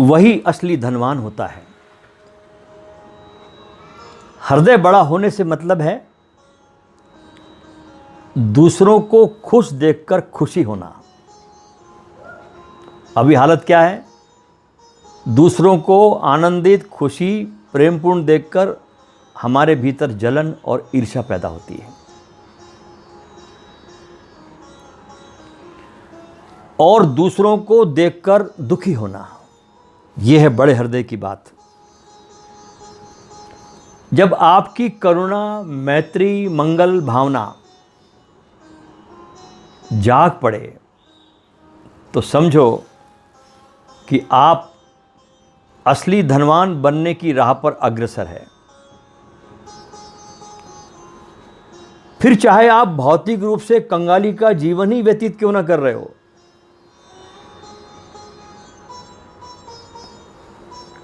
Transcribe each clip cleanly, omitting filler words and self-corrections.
वही असली धनवान होता है। हृदय बड़ा होने से मतलब है दूसरों को खुश देखकर खुशी होना। अभी हालत क्या है? दूसरों को आनंदित, खुशी, प्रेमपूर्ण देखकर हमारे भीतर जलन और ईर्ष्या पैदा होती है। और दूसरों को देखकर दुखी होना, यह है बड़े हृदय की बात। जब आपकी करुणा, मैत्री, मंगल भावना जाग पड़े तो समझो कि आप असली धनवान बनने की राह पर अग्रसर है। फिर चाहे आप भौतिक रूप से कंगाली का जीवन ही व्यतीत क्यों ना कर रहे हो,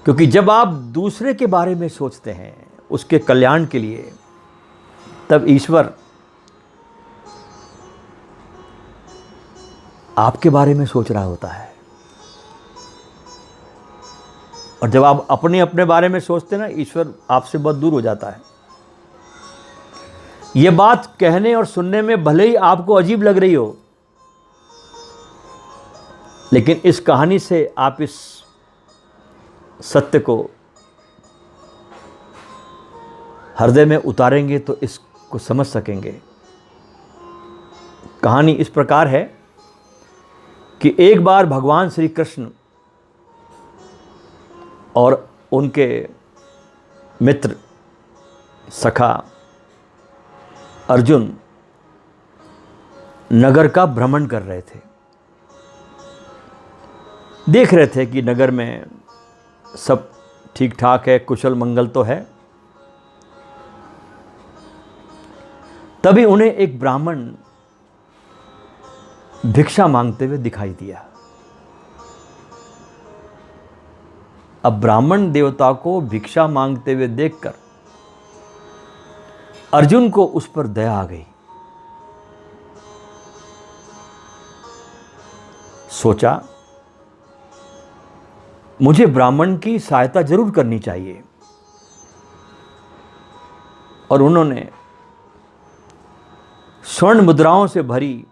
क्योंकि जब आप दूसरे के बारे में सोचते हैं, उसके कल्याण के लिए, तब ईश्वर आपके बारे में सोच रहा होता है। और जब आप अपने अपने बारे में सोचते हैं ना, ईश्वर आपसे बहुत दूर हो जाता है। यह बात कहने और सुनने में भले ही आपको अजीब लग रही हो, लेकिन इस कहानी से आप इस सत्य को हृदय में उतारेंगे तो इसको समझ सकेंगे। कहानी इस प्रकार है कि एक बार भगवान श्री कृष्ण और उनके मित्र सखा अर्जुन नगर का भ्रमण कर रहे थे। देख रहे थे कि नगर में सब ठीक ठाक है, कुशल मंगल तो है। तभी उन्हें एक ब्राह्मण भिक्षा मांगते हुए दिखाई दिया। अब ब्राह्मण देवता को भिक्षा मांगते हुए देखकर अर्जुन को उस पर दया आ गई। सोचा, मुझे ब्राह्मण की सहायता जरूर करनी चाहिए। और उन्होंने स्वर्ण मुद्राओं से भरी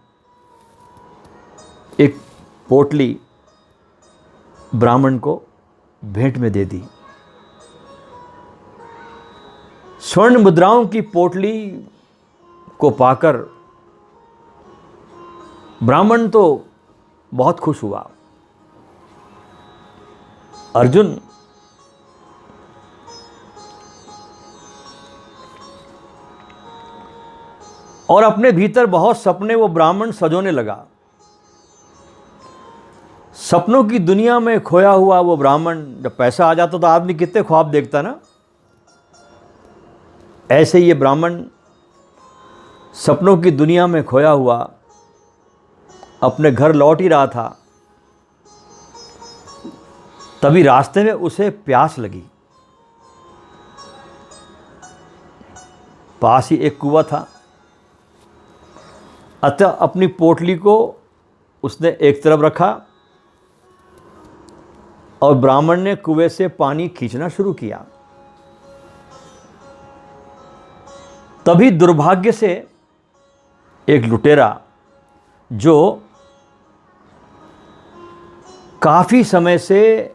एक पोटली ब्राह्मण को भेंट में दे दी। स्वर्ण मुद्राओं की पोटली को पाकर ब्राह्मण तो बहुत खुश हुआ। अर्जुन और अपने भीतर बहुत सपने वो ब्राह्मण सजोने लगा। सपनों की दुनिया में खोया हुआ वो ब्राह्मण, जब पैसा आ जाता तो आदमी कितने ख्वाब देखता ना, ऐसे ये ब्राह्मण सपनों की दुनिया में खोया हुआ अपने घर लौट ही रहा था। तभी रास्ते में उसे प्यास लगी। पास ही एक कुआं था, अतः अपनी पोटली को उसने एक तरफ रखा और ब्राह्मण ने कुएं से पानी खींचना शुरू किया। तभी दुर्भाग्य से एक लुटेरा, जो काफी समय से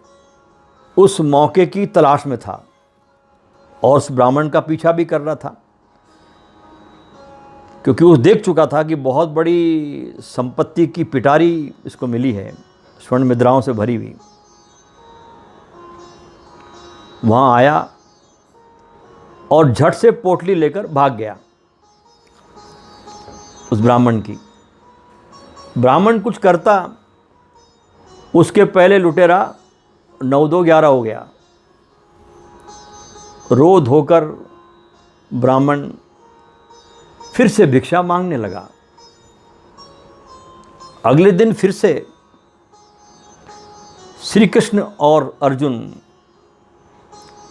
उस मौके की तलाश में था और उस ब्राह्मण का पीछा भी कर रहा था, क्योंकि वो देख चुका था कि बहुत बड़ी संपत्ति की पिटारी इसको मिली है, स्वर्ण मुद्राओं से भरी हुई। वहां आया और झट से पोटली लेकर भाग गया उस ब्राह्मण की। ब्राह्मण कुछ करता उसके पहले लुटेरा 9-2-11 हो गया। रो धोकर ब्राह्मण फिर से भिक्षा मांगने लगा। अगले दिन फिर से श्री कृष्ण और अर्जुन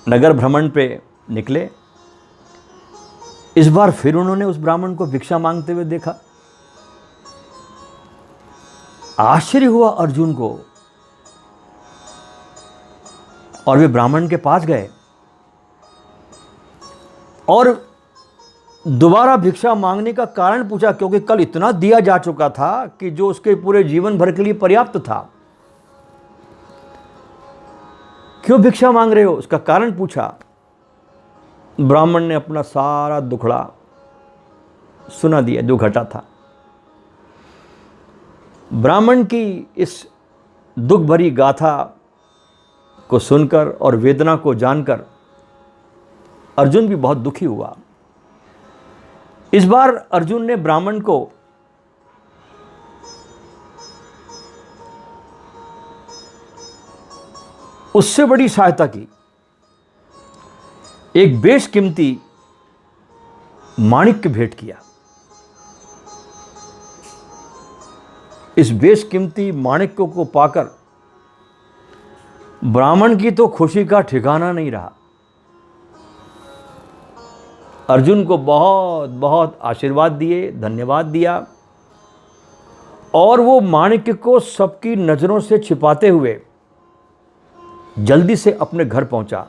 नगर भ्रमण पे निकले। इस बार फिर उन्होंने उस ब्राह्मण को भिक्षा मांगते हुए देखा। आश्चर्य हुआ अर्जुन को और वे ब्राह्मण के पास गए और दोबारा भिक्षा मांगने का कारण पूछा, क्योंकि कल इतना दिया जा चुका था कि जो उसके पूरे जीवन भर के लिए पर्याप्त था। क्यों भिक्षा मांग रहे हो, उसका कारण पूछा। ब्राह्मण ने अपना सारा दुखड़ा सुना दिया जो घटा था। ब्राह्मण की इस दुख भरी गाथा को सुनकर और वेदना को जानकर अर्जुन भी बहुत दुखी हुआ। इस बार अर्जुन ने ब्राह्मण को उससे बड़ी सहायता की। एक बेशकीमती माणिक्य भेंट किया। इस बेशकीमती माणिक्य को पाकर ब्राह्मण की तो खुशी का ठिकाना नहीं रहा। अर्जुन को बहुत बहुत आशीर्वाद दिए, धन्यवाद दिया और वो माणिक्य को सबकी नजरों से छिपाते हुए जल्दी से अपने घर पहुंचा।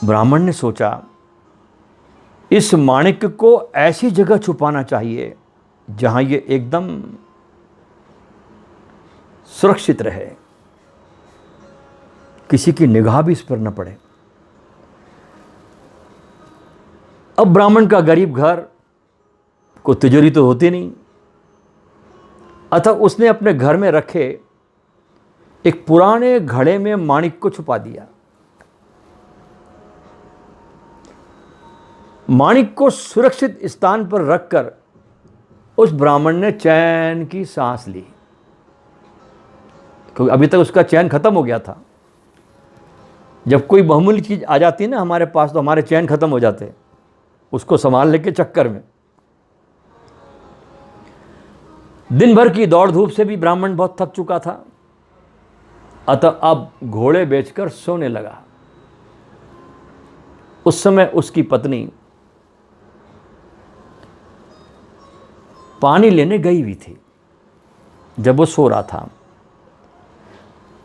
ब्राह्मण ने सोचा, इस माणिक्य को ऐसी जगह छुपाना चाहिए जहां ये एकदम सुरक्षित रहे, किसी की निगाह भी इस पर न पड़े। अब ब्राह्मण का गरीब घर को तिजोरी तो होती नहीं, अतः उसने अपने घर में रखे एक पुराने घड़े में माणिक को छुपा दिया। माणिक को सुरक्षित स्थान पर रखकर उस ब्राह्मण ने चैन की सांस ली, क्योंकि अभी तक उसका चैन खत्म हो गया था। जब कोई बहुमूल्य चीज आ जाती है ना हमारे पास, तो हमारे चैन खत्म हो जाते हैं उसको संभालने के चक्कर में। दिन भर की दौड़ धूप से भी ब्राह्मण बहुत थक चुका था, अतः अब घोड़े बेचकर सोने लगा। उस समय उसकी पत्नी पानी लेने गई हुई थी जब वो सो रहा था,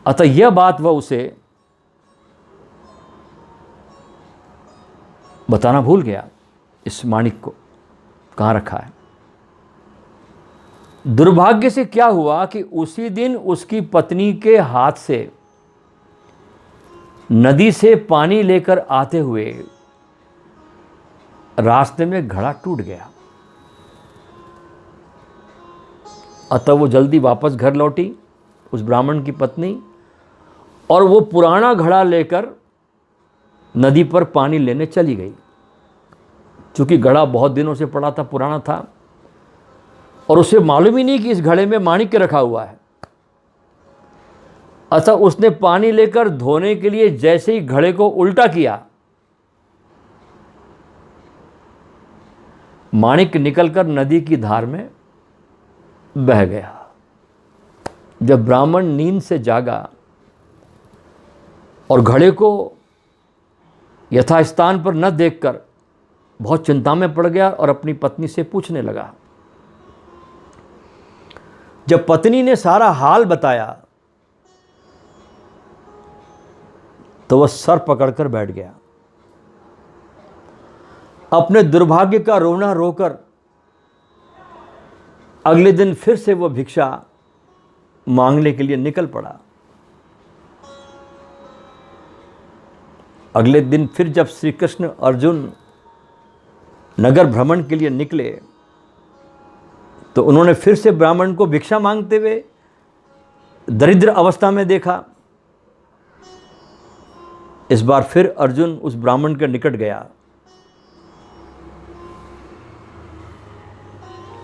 अतः यह बात वह उसे बताना भूल गया, इस माणिक को कहाँ रखा है। दुर्भाग्य से क्या हुआ कि उसी दिन उसकी पत्नी के हाथ से नदी से पानी लेकर आते हुए रास्ते में घड़ा टूट गया। अतः वो जल्दी वापस घर लौटी, उस ब्राह्मण की पत्नी, और वो पुराना घड़ा लेकर नदी पर पानी लेने चली गई। चूंकि घड़ा बहुत दिनों से पड़ा था, पुराना था, और उसे मालूम ही नहीं कि इस घड़े में माणिक्य रखा हुआ है। अतः उसने पानी लेकर धोने के लिए जैसे ही घड़े को उल्टा किया, माणिक्य निकलकर नदी की धार में बह गया। जब ब्राह्मण नींद से जागा और घड़े को यथास्थान पर न देखकर बहुत चिंता में पड़ गया और अपनी पत्नी से पूछने लगा। जब पत्नी ने सारा हाल बताया तो वह सर पकड़कर बैठ गया। अपने दुर्भाग्य का रोना रोकर अगले दिन फिर से वह भिक्षा मांगने के लिए निकल पड़ा। अगले दिन फिर जब श्री कृष्ण अर्जुन नगर भ्रमण के लिए निकले तो उन्होंने फिर से ब्राह्मण को भिक्षा मांगते हुए दरिद्र अवस्था में देखा। इस बार फिर अर्जुन उस ब्राह्मण के निकट गया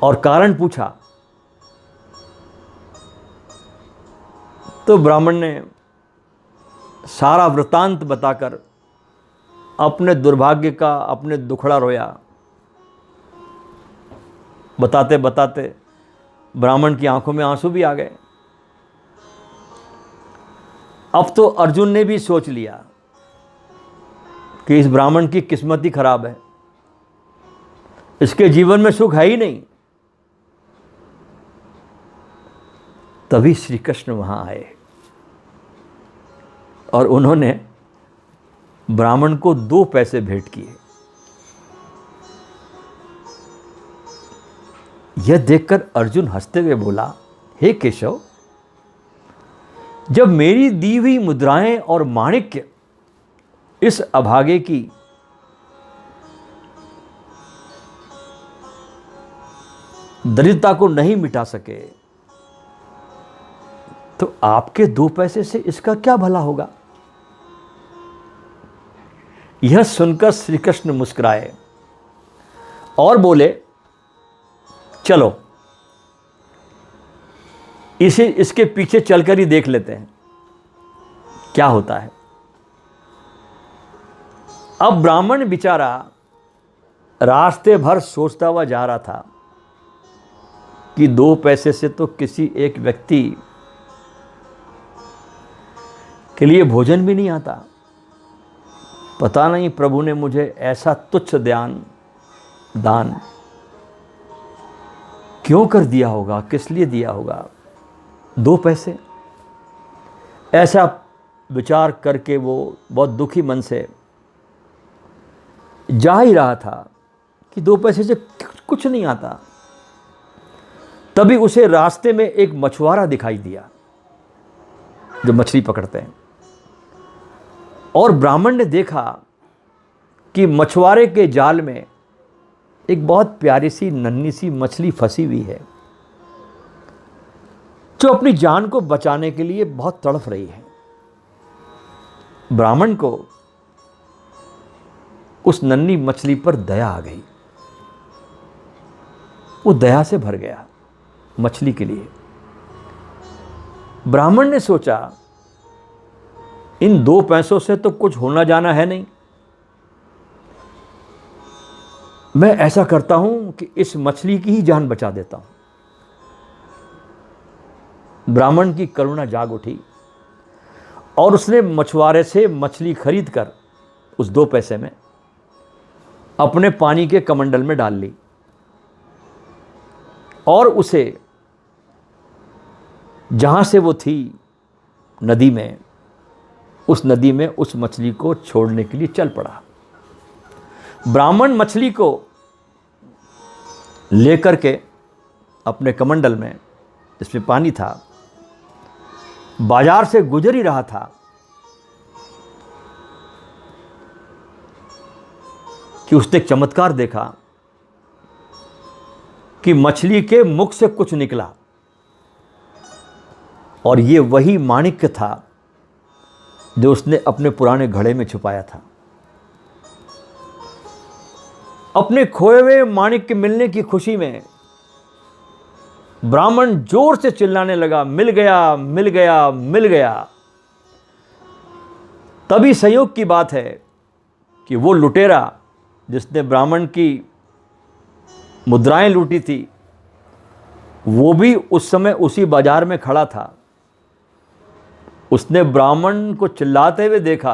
और कारण पूछा, तो ब्राह्मण ने सारा वृतांत बताकर अपने दुर्भाग्य का, अपने दुखड़ा रोया। बताते बताते ब्राह्मण की आंखों में आंसू भी आ गए। अब तो अर्जुन ने भी सोच लिया कि इस ब्राह्मण की किस्मत ही खराब है, इसके जीवन में सुख है ही नहीं। तभी श्री कृष्ण वहां आए और उन्होंने ब्राह्मण को 2 पैसे भेंट किए। यह देखकर अर्जुन हंसते हुए बोला, हे केशव, जब मेरी दी हुई मुद्राएं और माणिक्य इस अभागे की दरिद्रता को नहीं मिटा सके, तो आपके 2 पैसे से इसका क्या भला होगा। यह सुनकर श्री कृष्ण मुस्कुराए और बोले, चलो इसके पीछे चलकर ही देख लेते हैं क्या होता है। अब ब्राह्मण बेचारा रास्ते भर सोचता हुआ जा रहा था कि 2 पैसे से तो किसी एक व्यक्ति के लिए भोजन भी नहीं आता। पता नहीं प्रभु ने मुझे ऐसा तुच्छ दान क्यों कर दिया होगा, किस लिए दिया होगा। 2 पैसे, ऐसा विचार करके वो बहुत दुखी मन से जा ही रहा था कि 2 पैसे से कुछ नहीं आता। तभी उसे रास्ते में एक मछुआरा दिखाई दिया जो मछली पकड़ते हैं, और ब्राह्मण ने देखा कि मछुआरे के जाल में एक बहुत प्यारी सी नन्ही सी मछली फंसी हुई है, जो अपनी जान को बचाने के लिए बहुत तड़फ रही है। ब्राह्मण को उस नन्ही मछली पर दया आ गई। वो दया से भर गया मछली के लिए। ब्राह्मण ने सोचा, इन 2 पैसों से तो कुछ होना जाना है नहीं, मैं ऐसा करता हूं कि इस मछली की ही जान बचा देता हूं। ब्राह्मण की करुणा जाग उठी और उसने मछुआरे से मछली खरीद कर उस 2 पैसे में अपने पानी के कमंडल में डाल ली और उसे जहां से वो थी नदी में, उस नदी में उस मछली को छोड़ने के लिए चल पड़ा। ब्राह्मण मछली को लेकर के अपने कमंडल में, जिसमें पानी था, बाजार से गुजर ही रहा था कि उसने एक चमत्कार देखा कि मछली के मुख से कुछ निकला और ये वही माणिक्य था जो उसने अपने पुराने घड़े में छुपाया था। अपने खोए हुए माणिक्य मिलने की खुशी में ब्राह्मण जोर से चिल्लाने लगा, मिल गया, मिल गया, मिल गया। तभी संयोग की बात है कि वो लुटेरा जिसने ब्राह्मण की मुद्राएं लूटी थी, वो भी उस समय उसी बाजार में खड़ा था। उसने ब्राह्मण को चिल्लाते हुए देखा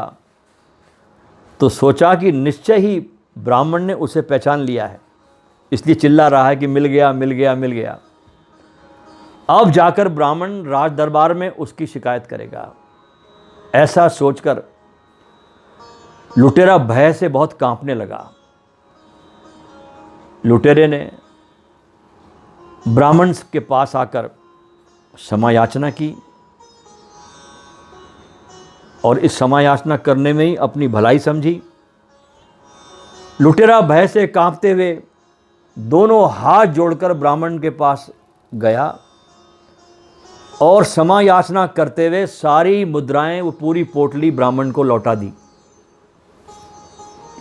तो सोचा कि निश्चय ही ब्राह्मण ने उसे पहचान लिया है, इसलिए चिल्ला रहा है कि मिल गया, मिल गया, मिल गया। अब जाकर ब्राह्मण राज दरबार में उसकी शिकायत करेगा। ऐसा सोचकर लुटेरा भय से बहुत कांपने लगा। लुटेरे ने ब्राह्मण के पास आकर क्षमा याचना की और इस क्षमा याचना करने में ही अपनी भलाई समझी। लुटेरा भय से कांपते हुए दोनों हाथ जोड़कर ब्राह्मण के पास गया और क्षमा याचना करते हुए सारी मुद्राएं, वो पूरी पोटली ब्राह्मण को लौटा दी।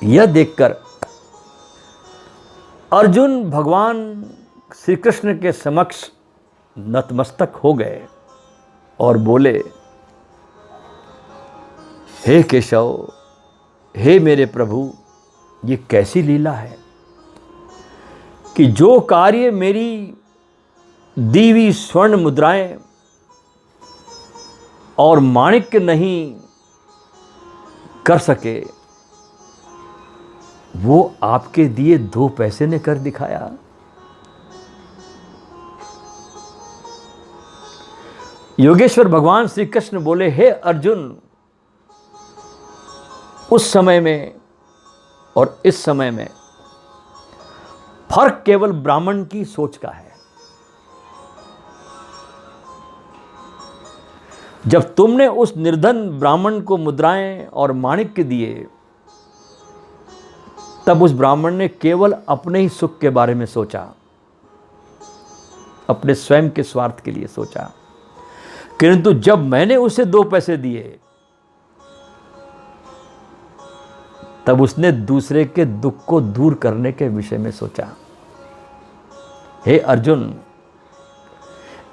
यह देखकर अर्जुन भगवान श्री कृष्ण के समक्ष नतमस्तक हो गए और बोले, हे केशव, हे मेरे प्रभु, ये कैसी लीला है कि जो कार्य मेरी दीवी स्वर्ण मुद्राएं और माणिक्य नहीं कर सके, वो आपके दिए 2 पैसे ने कर दिखाया। योगेश्वर भगवान श्री कृष्ण बोले, हे अर्जुन, उस समय में और इस समय में फर्क केवल ब्राह्मण की सोच का है। जब तुमने उस निर्धन ब्राह्मण को मुद्राएं और माणिक्य दिए, तब उस ब्राह्मण ने केवल अपने ही सुख के बारे में सोचा, अपने स्वयं के स्वार्थ के लिए सोचा। किंतु जब मैंने उसे 2 पैसे दिए, तब उसने दूसरे के दुख को दूर करने के विषय में सोचा। हे अर्जुन,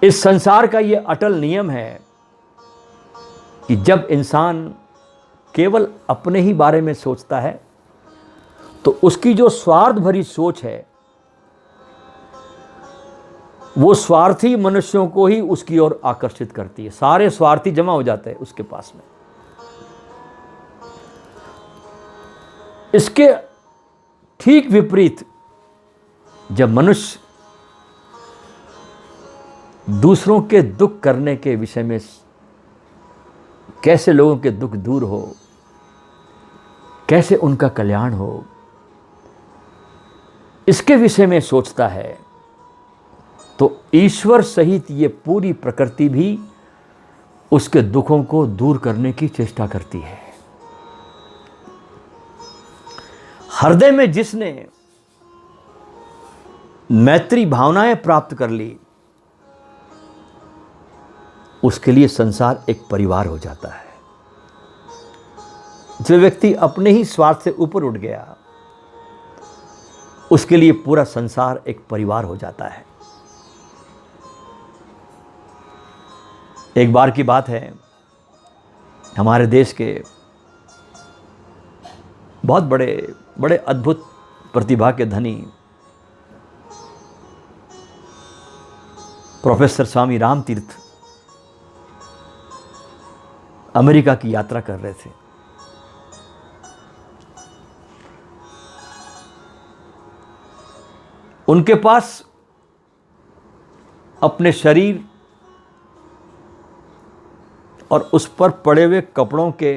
इस संसार का यह अटल नियम है कि जब इंसान केवल अपने ही बारे में सोचता है, तो उसकी जो स्वार्थ भरी सोच है, वो स्वार्थी मनुष्यों को ही उसकी ओर आकर्षित करती है। सारे स्वार्थी जमा हो जाते हैं उसके पास में। इसके ठीक विपरीत, जब मनुष्य दूसरों के दुख करने के विषय में, कैसे लोगों के दुख दूर हो, कैसे उनका कल्याण हो, इसके विषय में सोचता है, तो ईश्वर सहित ये पूरी प्रकृति भी उसके दुखों को दूर करने की चेष्टा करती है। हृदय में जिसने मैत्री भावनाएं प्राप्त कर ली, उसके लिए संसार एक परिवार हो जाता है। जो व्यक्ति अपने ही स्वार्थ से ऊपर उठ गया, उसके लिए पूरा संसार एक परिवार हो जाता है। एक बार की बात है, हमारे देश के बहुत बड़े अद्भुत प्रतिभा के धनी प्रोफेसर स्वामी राम तीर्थ अमेरिका की यात्रा कर रहे थे। उनके पास अपने शरीर और उस पर पड़े हुए कपड़ों के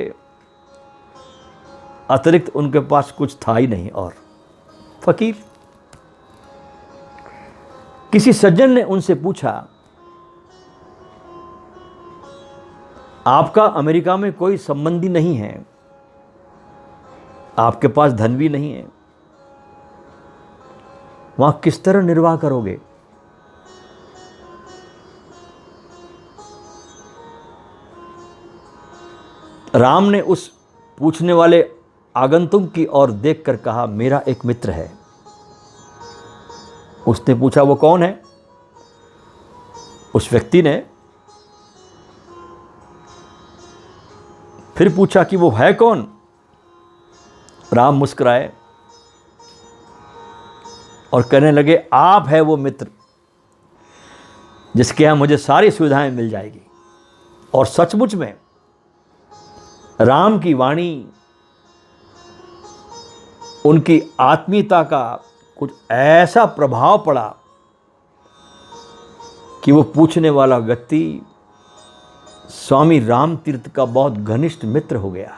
अतिरिक्त उनके पास कुछ था ही नहीं। और फकीर, किसी सज्जन ने उनसे पूछा, आपका अमेरिका में कोई संबंधी नहीं है, आपके पास धन भी नहीं है, वहां किस तरह निर्वाह करोगे? राम ने उस पूछने वाले आगंतुक की ओर देखकर कहा, मेरा एक मित्र है। उसने पूछा, वो कौन है? उस व्यक्ति ने फिर पूछा कि वो है कौन? राम मुस्कुराए और कहने लगे, आप है वो मित्र जिसके यहां मुझे सारी सुविधाएं मिल जाएगी। और सचमुच में राम की वाणी, उनकी आत्मीयता का कुछ ऐसा प्रभाव पड़ा कि वो पूछने वाला व्यक्ति स्वामी राम तीर्थ का बहुत घनिष्ठ मित्र हो गया।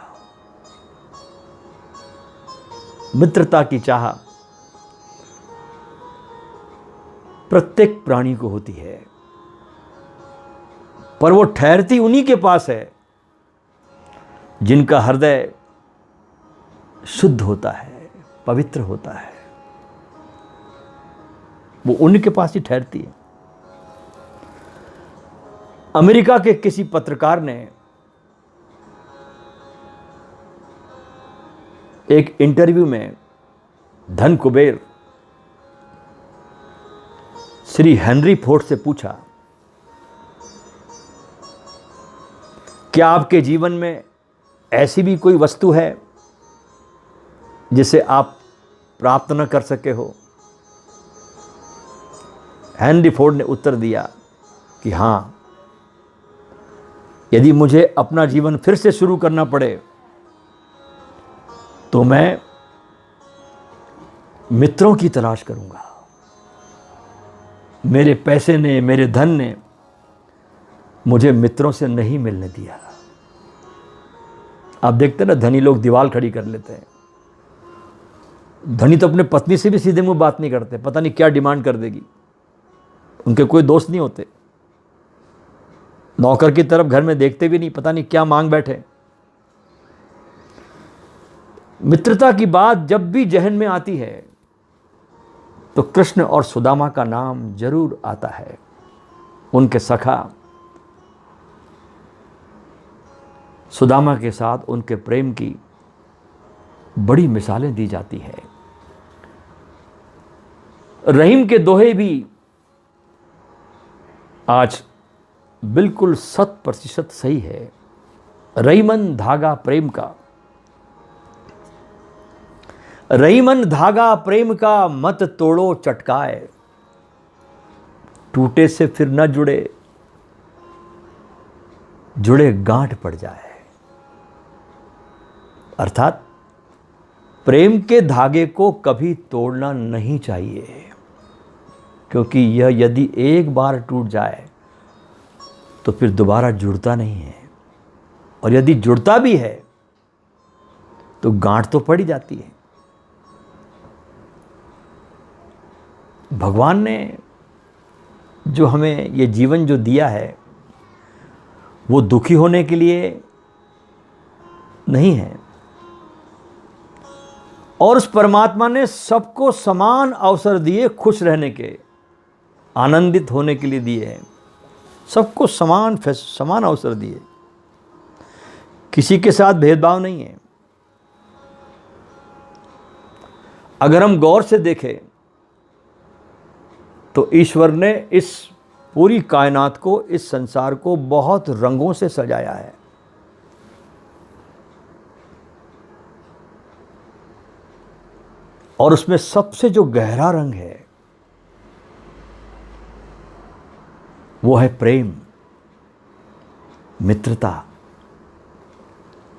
मित्रता की चाह प्रत्येक प्राणी को होती है, पर वो ठहरती उन्हीं के पास है जिनका हृदय शुद्ध होता है, पवित्र होता है। वो उन्हीं के पास ही ठहरती है। अमेरिका के किसी पत्रकार ने एक इंटरव्यू में धन कुबेर श्री हेनरी फोर्ड से पूछा, क्या आपके जीवन में ऐसी भी कोई वस्तु है जिसे आप प्राप्त न कर सके हो? हेनरी फोर्ड ने उत्तर दिया कि हाँ, यदि मुझे अपना जीवन फिर से शुरू करना पड़े तो मैं मित्रों की तलाश करूंगा। मेरे पैसे ने, मेरे धन ने मुझे मित्रों से नहीं मिलने दिया। आप देखते हैं ना, धनी लोग दीवार खड़ी कर लेते हैं। धनी तो अपने पत्नी से भी सीधे मुंह बात नहीं करते, पता नहीं क्या डिमांड कर देगी। उनके कोई दोस्त नहीं होते, नौकर की तरफ घर में देखते भी नहीं, पता नहीं क्या मांग बैठे। मित्रता की बात जब भी जहन में आती है तो कृष्ण और सुदामा का नाम जरूर आता है। उनके सखा सुदामा के साथ उनके प्रेम की बड़ी मिसालें दी जाती है। रहीम के दोहे भी आज बिल्कुल 100% सही है। रहीमन धागा प्रेम का, रहीमन धागा प्रेम का, मत तोड़ो चटकाए, टूटे से फिर न जुड़े, जुड़े गांठ पड़ जाए। अर्थात प्रेम के धागे को कभी तोड़ना नहीं चाहिए, क्योंकि यह यदि एक बार टूट जाए तो फिर दोबारा जुड़ता नहीं है, और यदि जुड़ता भी है तो गांठ तो पड़ ही जाती है। भगवान ने जो हमें ये जीवन जो दिया है वो दुखी होने के लिए नहीं है, और उस परमात्मा ने सबको समान अवसर दिए खुश रहने के, आनंदित होने के लिए दिए हैं। सबको समान अवसर दिए, किसी के साथ भेदभाव नहीं है। अगर हम गौर से देखें तो ईश्वर ने इस पूरी कायनात को, इस संसार को बहुत रंगों से सजाया है। और उसमें सबसे जो गहरा रंग है वो है प्रेम, मित्रता,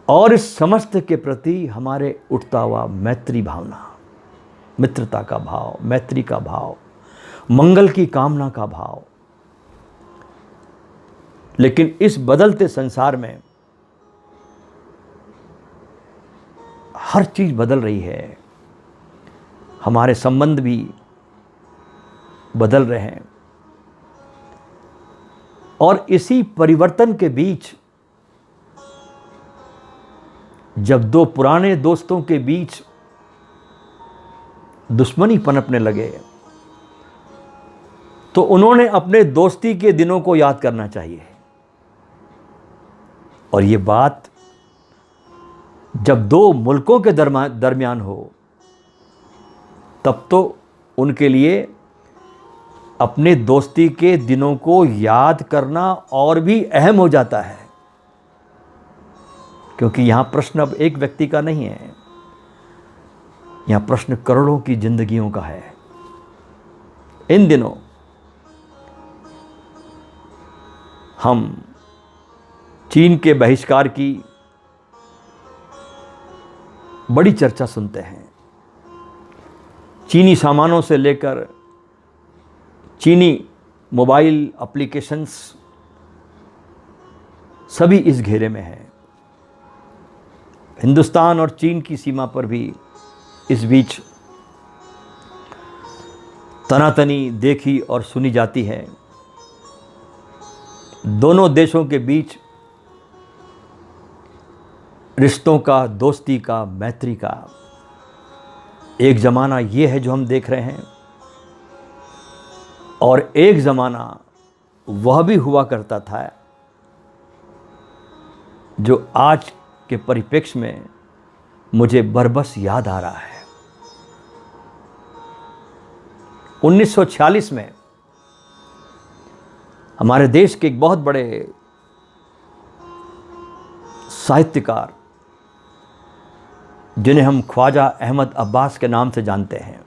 और इस समस्त के प्रति हमारे उठता हुआ मैत्री भावना, मित्रता का भाव, मैत्री का भाव, मंगल की कामना का भाव। लेकिन इस बदलते संसार में हर चीज बदल रही है, हमारे संबंध भी बदल रहे हैं, और इसी परिवर्तन के बीच जब दो पुराने दोस्तों के बीच दुश्मनी पनपने लगे तो उन्होंने अपने दोस्ती के दिनों को याद करना चाहिए। और ये बात जब दो मुल्कों के दरमियान हो तब तो उनके लिए अपने दोस्ती के दिनों को याद करना और भी अहम हो जाता है, क्योंकि यहां प्रश्न अब एक व्यक्ति का नहीं है, यहां प्रश्न करोड़ों की जिंदगियों का है। इन दिनों हम चीन के बहिष्कार की बड़ी चर्चा सुनते हैं। चीनी सामानों से लेकर चीनी मोबाइल एप्लीकेशंस सभी इस घेरे में है। हिंदुस्तान और चीन की सीमा पर भी इस बीच तनातनी देखी और सुनी जाती है। दोनों देशों के बीच रिश्तों का, दोस्ती का, मैत्री का एक ज़माना ये है जो हम देख रहे हैं, और एक ज़माना वह भी हुआ करता था जो आज के परिप्रेक्ष्य में मुझे बरबस याद आ रहा है। 1946 में हमारे देश के एक बहुत बड़े साहित्यकार, जिन्हें हम ख्वाजा अहमद अब्बास के नाम से जानते हैं,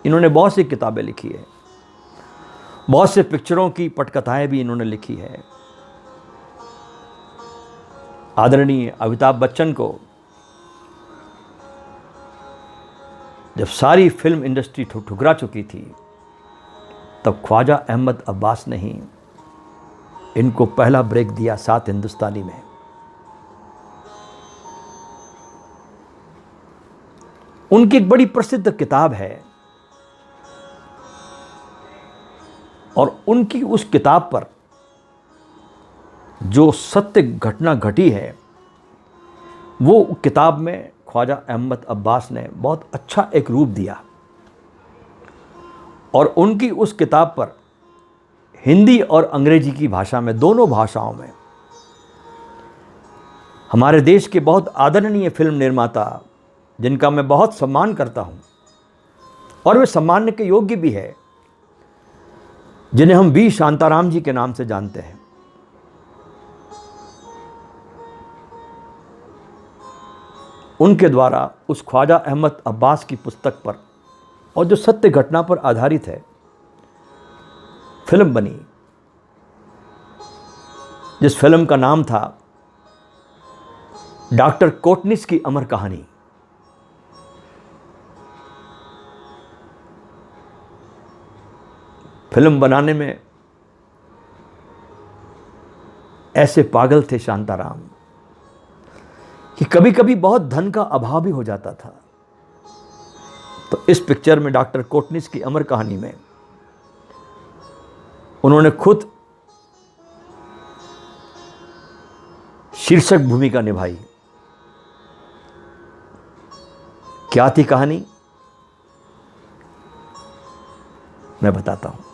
इन्होंने बहुत सी किताबें लिखी है, बहुत से पिक्चरों की पटकथाएं भी इन्होंने लिखी है। आदरणीय अमिताभ बच्चन को जब सारी फिल्म इंडस्ट्री ठुकरा चुकी थी तब ख्वाजा अहमद अब्बास ने ही इनको पहला ब्रेक दिया 7 हिंदुस्तानी में। उनकी एक बड़ी प्रसिद्ध किताब है और उनकी उस किताब पर जो सत्य घटना घटी है वो किताब में ख्वाजा अहमद अब्बास ने बहुत अच्छा एक रूप दिया। और उनकी उस किताब पर हिंदी और अंग्रेजी की भाषा में, दोनों भाषाओं में, हमारे देश के बहुत आदरणीय फिल्म निर्माता जिनका मैं बहुत सम्मान करता हूं और वे सम्मान के योग्य भी है, जिन्हें हम वी शांताराम जी के नाम से जानते हैं, उनके द्वारा उस ख्वाजा अहमद अब्बास की पुस्तक पर और जो सत्य घटना पर आधारित है फिल्म बनी, जिस फिल्म का नाम था डॉक्टर कोटनिस की अमर कहानी। फिल्म बनाने में ऐसे पागल थे शांताराम कि कभी कभी बहुत धन का अभाव भी हो जाता था। तो इस पिक्चर में डॉक्टर कोटनिस की अमर कहानी में उन्होंने खुद शीर्षक भूमिका निभाई। क्या थी कहानी, मैं बताता हूं।